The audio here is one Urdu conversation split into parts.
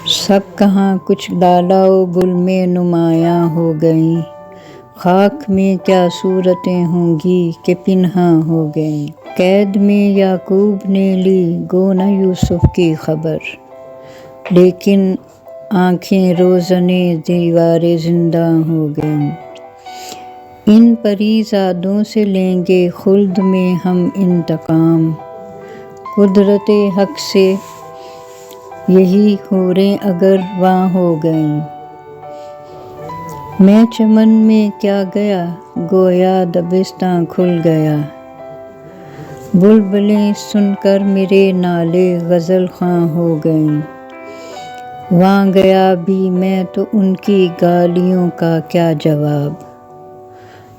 سب کہاں کچھ لالا و گل میں نمایاں ہو گئیں، خاک میں کیا صورتیں ہوں گی کہ پنہاں ہو گئیں۔ قید میں یعقوب نے لی گو نہ یوسف کی خبر، لیکن آنکھیں روزنِ دیوار زنداں ہو گئیں۔ ان پری زادوں سے لیں گے خلد میں ہم انتقام، قدرتِ حق سے یہی حوریں اگر واں ہو گئیں۔ میں چمن میں کیا گیا گویا دبستاں کھل گیا، بلبلیں سن کر میرے نالے غزل خواں ہو گئیں۔ واں گیا بھی میں تو ان کی گالیوں کا کیا جواب،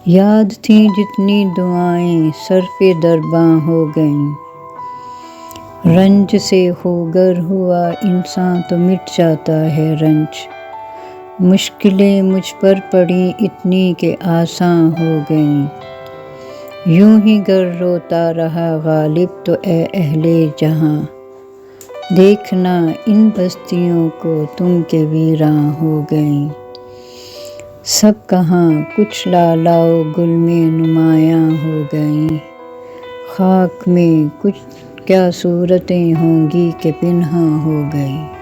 یاد تھیں جتنی دعائیں صرفِ درباں ہو گئیں۔ رنج سے خوگر ہوا انساں تو مٹ جاتا ہے رنج، مشکلیں مجھ پر پڑیں اتنی کہ آساں ہو گئیں۔ یوں ہی گر روتا رہا غالب تو اے اہلِ جہاں، دیکھنا ان بستیوں کو تم کہ ویراں ہو گئیں۔ سب کہاں کچھ لالا و گل میں نمایاں ہو گئیں، خاک میں کچھ کیا صورتیں ہوں گی کہ پنہاں ہو گئیں۔